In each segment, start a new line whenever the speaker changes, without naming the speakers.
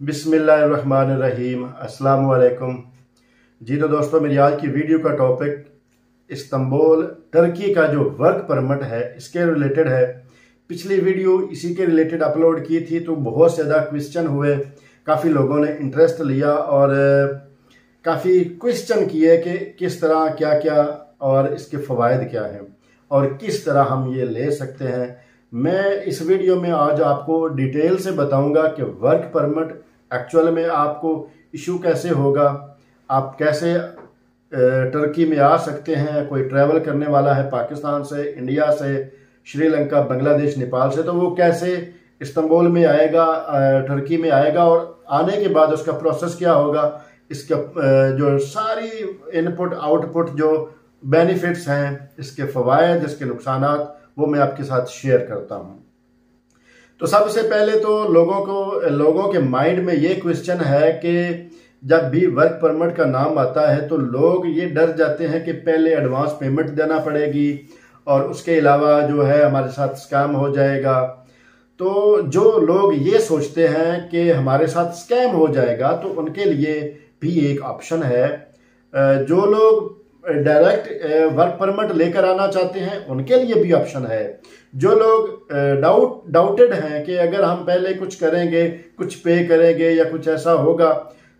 बिस्मिल्लाहिर्रहमानिर्रहीम, अस्सलाम वालेकुम। जी तो दोस्तों, मेरी आज की वीडियो का टॉपिक इस्तांबुल टर्की का जो वर्क परमिट है इसके रिलेटेड है। पिछली वीडियो इसी के रिलेटेड अपलोड की थी तो बहुत ज़्यादा क्वेश्चन हुए, काफ़ी लोगों ने इंटरेस्ट लिया और काफ़ी क्वेश्चन किए कि किस तरह क्या क्या और इसके फ़वाइद क्या हैं और किस तरह हम ये ले सकते हैं। मैं इस वीडियो में आज आपको डिटेल से बताऊंगा कि वर्क परमिट एक्चुअल में आपको इशू कैसे होगा, आप कैसे टर्की में आ सकते हैं। कोई ट्रैवल करने वाला है पाकिस्तान से, इंडिया से, श्रीलंका, बांग्लादेश, नेपाल से, तो वो कैसे इस्तांबुल में आएगा, टर्की में आएगा और आने के बाद उसका प्रोसेस क्या होगा, इसका जो सारी इनपुट आउटपुट जो बेनिफिट्स हैं, इसके फ़वाइद, इसके नुकसानात, वो मैं आपके साथ शेयर करता हूं। तो सबसे पहले तो लोगों के माइंड में ये क्वेश्चन है कि जब भी वर्क परमिट का नाम आता है तो लोग ये डर जाते हैं कि पहले एडवांस पेमेंट देना पड़ेगी और उसके अलावा जो है हमारे साथ स्कैम हो जाएगा। तो जो लोग ये सोचते हैं कि हमारे साथ स्कैम हो जाएगा तो उनके लिए भी एक ऑप्शन है। जो लोग डायरेक्ट वर्क परमिट लेकर आना चाहते हैं उनके लिए भी ऑप्शन है। जो लोग डाउटेड हैं कि अगर हम पहले कुछ करेंगे, कुछ पे करेंगे या कुछ ऐसा होगा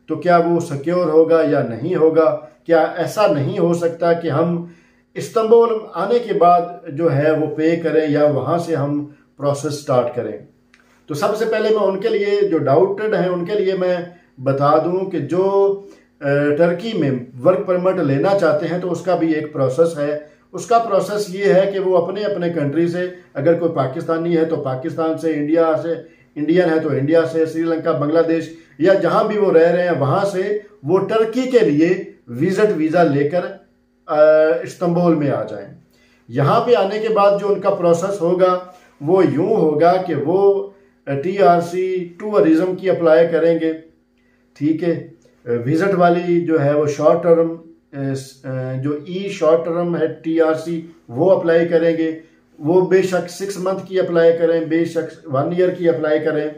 तो क्या वो सिक्योर होगा या नहीं होगा, क्या ऐसा नहीं हो सकता कि हम इस्तांबुल आने के बाद जो है वो पे करें या वहाँ से हम प्रोसेस स्टार्ट करें। तो सबसे पहले मैं उनके लिए, जो डाउटेड हैं उनके लिए मैं बता दूं कि जो टर्की में वर्क परमिट लेना चाहते हैं तो उसका भी एक प्रोसेस है। उसका प्रोसेस ये है कि वो अपने अपने कंट्री से, अगर कोई पाकिस्तानी है तो पाकिस्तान से, इंडिया से, इंडियन है तो इंडिया से, श्रीलंका, बांग्लादेश या जहां भी वो रह रहे हैं वहां से वो टर्की के लिए विजिट वीज़ा लेकर इस्तांबुल में आ जाएं। यहाँ पे आने के बाद जो उनका प्रोसेस होगा वो यूं होगा कि वो TRC टूरिज्म की अप्लाई करेंगे, ठीक है। विजिट वाली जो है वो शॉर्ट टर्म, जो शॉर्ट टर्म है TRC वो अप्लाई करेंगे। वो बेशक 6 मंथ की अप्लाई करें, बेशक 1 ईयर की अप्लाई करें।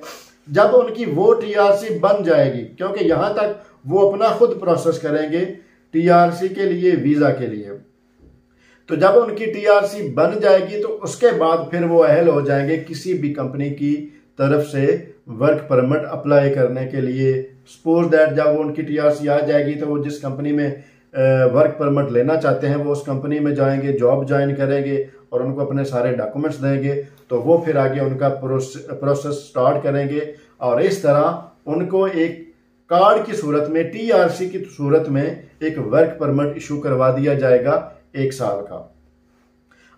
जब उनकी वो TRC बन जाएगी, क्योंकि यहाँ तक वो अपना खुद प्रोसेस करेंगे TRC के लिए, वीज़ा के लिए, तो जब उनकी TRC बन जाएगी तो उसके बाद फिर वो अहल हो जाएंगे किसी भी कंपनी की तरफ से वर्क परमिट अप्लाई करने के लिए। सपोज दैट जब वो उनकी TRC आ जाएगी तो वो जिस कंपनी में वर्क परमिट लेना चाहते हैं वो उस कंपनी में जाएंगे, जॉब ज्वाइन करेंगे और उनको अपने सारे डॉक्यूमेंट्स देंगे, तो वो फिर आगे उनका प्रोसेस स्टार्ट करेंगे और इस तरह उनको एक कार्ड की सूरत में, TRC की सूरत में एक वर्क परमिट इशू करवा दिया जाएगा 1 साल का।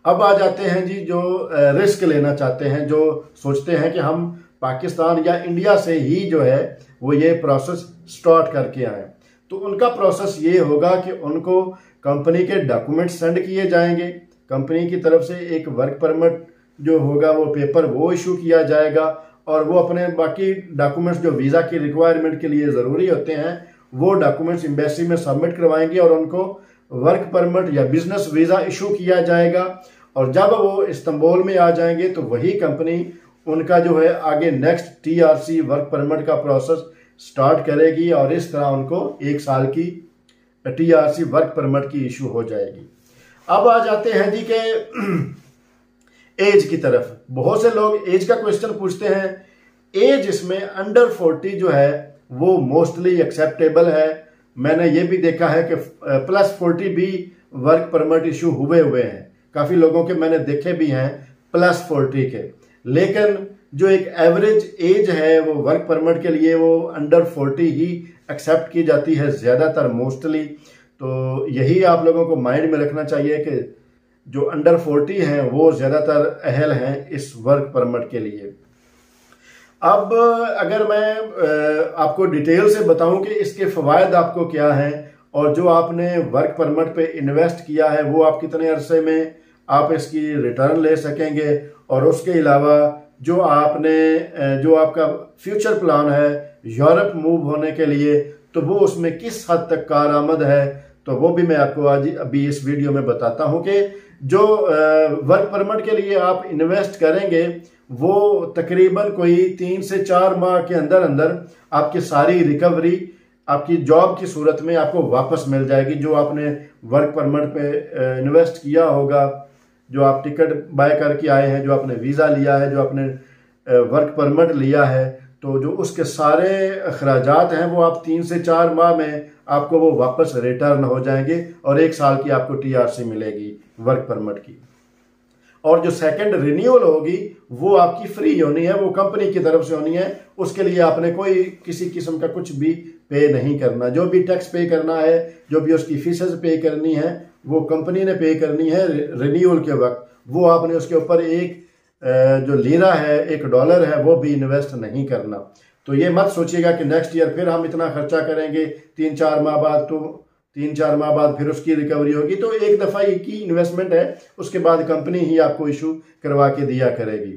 अब आ जाते हैं जी जो रिस्क लेना चाहते हैं, जो सोचते हैं कि हम पाकिस्तान या इंडिया से ही जो है वो ये प्रोसेस स्टार्ट करके आए। तो उनका प्रोसेस ये होगा कि उनको कंपनी के डॉक्यूमेंट सेंड किए जाएंगे, कंपनी की तरफ से एक वर्क परमिट जो होगा वो पेपर वो इशू किया जाएगा और वो अपने बाकी डॉक्यूमेंट्स जो वीज़ा की रिक्वायरमेंट के लिए ज़रूरी होते हैं वो डॉक्यूमेंट्स एम्बेसी में सबमिट करवाएंगे और उनको वर्क परमिट या बिजनेस वीज़ा इशू किया जाएगा। और जब वो इस्तांबुल में आ जाएंगे तो वही कंपनी उनका जो है आगे नेक्स्ट TRC वर्क परमिट का प्रोसेस स्टार्ट करेगी और इस तरह उनको 1 साल की TRC वर्क परमिट की इशू हो जाएगी। अब आ जाते हैं जी के एज की तरफ। बहुत से लोग एज का क्वेश्चन पूछते हैं। एज इसमें अंडर 40 जो है वो मोस्टली एक्सेप्टेबल है। मैंने ये भी देखा है कि +40 भी वर्क परमिट इशू हुए हैं, काफी लोगों के मैंने देखे भी हैं +40 के। लेकिन जो एक एवरेज एज है वो वर्क परमिट के लिए वो अंडर 40 ही एक्सेप्ट की जाती है ज़्यादातर, मोस्टली। तो यही आप लोगों को माइंड में रखना चाहिए कि जो अंडर 40 हैं वो ज़्यादातर अहल हैं इस वर्क परमिट के लिए। अब अगर मैं आपको डिटेल से बताऊं कि इसके फ़वाइद आपको क्या हैं और जो आपने वर्क परमिट पे इन्वेस्ट किया है वो आप कितने अरसे में आप इसकी रिटर्न ले सकेंगे, और उसके अलावा जो आपका फ्यूचर प्लान है यूरोप मूव होने के लिए तो वो उसमें किस हद तक कारआमद है, तो वो भी मैं आपको आज अभी इस वीडियो में बताता हूं कि जो वर्क परमिट के लिए आप इन्वेस्ट करेंगे वो तकरीबन कोई 3 से 4 माह के अंदर अंदर आपकी सारी रिकवरी आपकी जॉब की सूरत में आपको वापस मिल जाएगी। जो आपने वर्क परमिट पे इन्वेस्ट किया होगा, जो आप टिकट बाय करके आए हैं, जो आपने वीज़ा लिया है, जो आपने वर्क परमिट लिया है, तो जो उसके सारे अखराजात हैं वो आप 3 से 4 माह में आपको वो वापस रिटर्न हो जाएंगे और 1 साल की आपको TRC मिलेगी वर्क परमिट की। और जो सेकंड रिन्यूअल होगी वो आपकी फ्री होनी है, वो कंपनी की तरफ से होनी है। उसके लिए आपने कोई किसी किस्म का कुछ भी पे नहीं करना। जो भी टैक्स पे करना है, जो भी उसकी फीसेस पे करनी है, वो कंपनी ने पे करनी है रिन्यूअल के वक्त। वो आपने उसके ऊपर एक जो लीरा है, $1 है, वो भी इन्वेस्ट नहीं करना। तो ये मत सोचिएगा कि नेक्स्ट ईयर फिर हम इतना खर्चा करेंगे, 3-4 माह बाद, तो 3-4 माह बाद फिर उसकी रिकवरी होगी। तो एक दफ़ा ही की इन्वेस्टमेंट है, उसके बाद कंपनी ही आपको इशू करवा के दिया करेगी।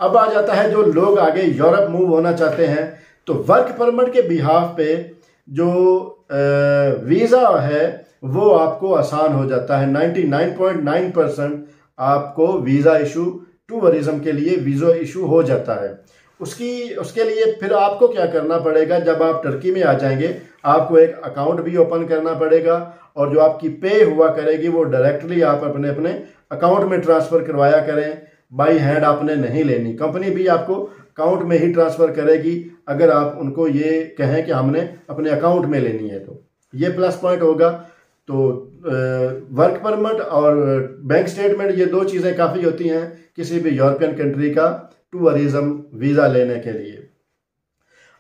अब आ जाता है जो लोग आगे यूरोप मूव होना चाहते हैं, तो वर्क परमिट के बिहाफ पे जो वीज़ा है वो आपको आसान हो जाता है। 99.9% आपको वीज़ा इशू टूरिज्म के लिए वीज़ा इशू हो जाता है। उसके लिए फिर आपको क्या करना पड़ेगा, जब आप टर्की में आ जाएंगे आपको एक अकाउंट भी ओपन करना पड़ेगा और जो आपकी पे हुआ करेगी वो डायरेक्टली आप अपने अपने अकाउंट में ट्रांसफ़र करवाया करें। बाई हैंड आपने नहीं लेनी, कंपनी भी आपको अकाउंट में ही ट्रांसफ़र करेगी अगर आप उनको ये कहें कि हमने अपने अकाउंट में लेनी है। तो ये प्लस पॉइंट होगा। तो वर्क परमिट और बैंक स्टेटमेंट, ये 2 चीज़ें काफ़ी होती हैं किसी भी यूरोपियन कंट्री का टूरिज्म वीज़ा लेने के लिए।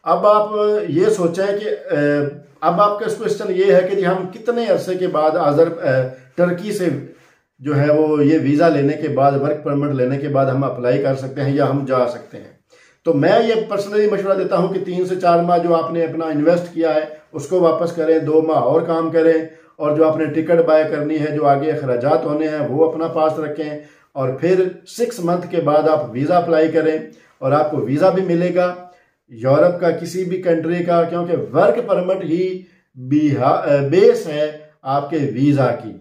अब आप ये सोचें कि अब आपका क्वेश्चन ये है कि जी हम कितने अरसे के बाद टर्की से जो है वो ये वीज़ा लेने के बाद, वर्क परमिट लेने के बाद हम अप्लाई कर सकते हैं या हम जा सकते हैं। तो मैं ये पर्सनली मशवरा देता हूं कि 3 से 4 माह जो आपने अपना इन्वेस्ट किया है उसको वापस करें, 2 माह और काम करें, और जो आपने टिकट बाय करनी है, जो आगे अखराजात होने हैं वो अपना पास रखें, और फिर 6 मंथ के बाद आप वीज़ा अप्लाई करें और आपको वीज़ा भी मिलेगा यूरोप का, किसी भी कंट्री का, क्योंकि वर्क परमिट ही बेस है आपके वीज़ा की।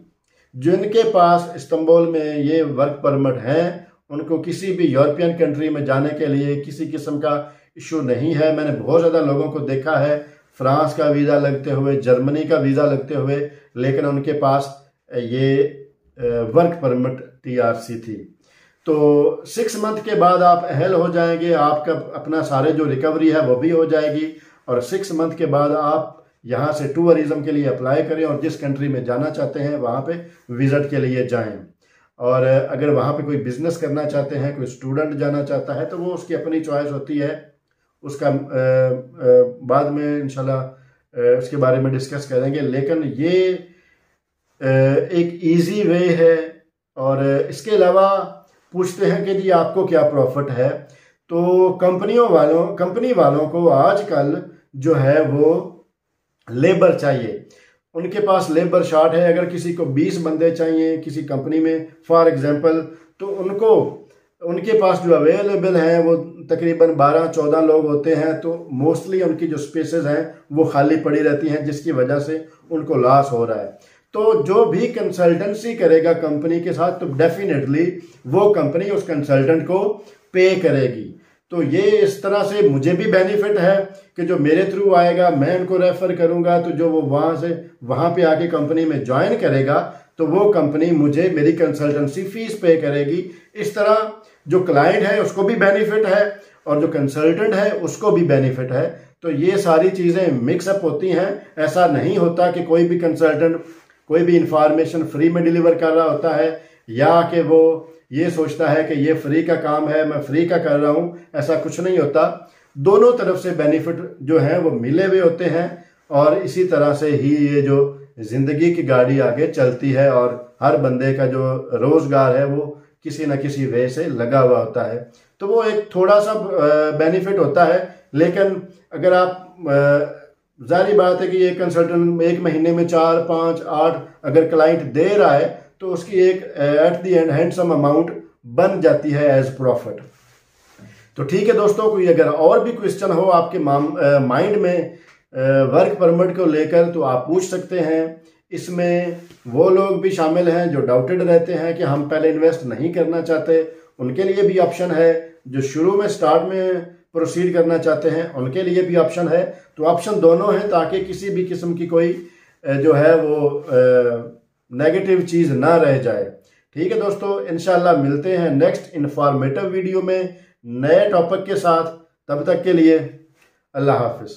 जिनके पास इस्तांबुल में ये वर्क परमिट है उनको किसी भी यूरोपियन कंट्री में जाने के लिए किसी किस्म का इशू नहीं है। मैंने बहुत ज़्यादा लोगों को देखा है फ्रांस का वीज़ा लगते हुए, जर्मनी का वीज़ा लगते हुए, लेकिन उनके पास ये वर्क परमिट TRC थी। तो 6 मंथ के बाद आप अहल हो जाएंगे, आपका अपना सारे जो रिकवरी है वो भी हो जाएगी, और 6 मंथ के बाद आप यहाँ से टूरिज्म के लिए अप्लाई करें और जिस कंट्री में जाना चाहते हैं वहाँ पे विज़िट के लिए जाएं। और अगर वहाँ पे कोई बिज़नेस करना चाहते हैं, कोई स्टूडेंट जाना चाहता है, तो वो उसकी अपनी चॉइस होती है। उसका बाद में इंशाल्लाह उसके बारे में डिस्कस करेंगे। लेकिन ये एक इजी वे है। और इसके अलावा पूछते हैं कि जी आपको क्या प्रॉफिट है, तो कंपनी वालों को आजकल जो है वो लेबर चाहिए, उनके पास लेबर शॉर्ट है। अगर किसी को 20 बंदे चाहिए किसी कंपनी में फॉर एग्जांपल, तो उनके पास जो अवेलेबल हैं वो तकरीबन 12-14 लोग होते हैं। तो मोस्टली उनकी जो स्पेसेस हैं वो खाली पड़ी रहती हैं, जिसकी वजह से उनको लॉस हो रहा है। तो जो भी कंसल्टेंसी करेगा कंपनी के साथ, तो डेफिनेटली वो कंपनी उस कंसल्टेंट को पे करेगी। तो ये इस तरह से मुझे भी बेनिफिट है कि जो मेरे थ्रू आएगा मैं उनको रेफर करूंगा, तो जो वो वहाँ पे आके कंपनी में ज्वाइन करेगा तो वो कंपनी मुझे मेरी कंसल्टेंसी फीस पे करेगी। इस तरह जो क्लाइंट है उसको भी बेनिफिट है और जो कंसल्टेंट है उसको भी बेनिफिट है। तो ये सारी चीज़ें मिक्सअप होती हैं। ऐसा नहीं होता कि कोई भी कंसल्टेंट कोई भी इंफॉर्मेशन फ्री में डिलीवर कर रहा होता है, या कि वो ये सोचता है कि ये फ्री का काम है, मैं फ्री का कर रहा हूँ। ऐसा कुछ नहीं होता। दोनों तरफ से बेनिफिट जो है वो मिले हुए होते हैं, और इसी तरह से ही ये जो जिंदगी की गाड़ी आगे चलती है, और हर बंदे का जो रोजगार है वो किसी न किसी वे से लगा हुआ होता है। तो वो एक थोड़ा सा बेनिफिट होता है। लेकिन अगर आप जारी बात है कि ये कंसल्टेंट 1 महीने में 4, 5, 8 अगर क्लाइंट दे रहा है तो उसकी एक at the end handsome amount बन जाती है एज प्रॉफिट। तो ठीक है दोस्तों, कोई अगर और भी क्वेश्चन हो आपके माइंड में वर्क परमिट को लेकर तो आप पूछ सकते हैं। इसमें वो लोग भी शामिल हैं जो डाउटेड रहते हैं कि हम पहले इन्वेस्ट नहीं करना चाहते, उनके लिए भी ऑप्शन है। जो शुरू में स्टार्ट में प्रोसीड करना चाहते हैं उनके लिए भी ऑप्शन है। तो ऑप्शन दोनों हैं ताकि किसी भी किस्म की कोई जो है वो नेगेटिव चीज़ ना रह जाए। ठीक है दोस्तों, इंशाल्लाह मिलते हैं नेक्स्ट इंफॉर्मेटिव वीडियो में नए टॉपिक के साथ। तब तक के लिए अल्लाह हाफिज।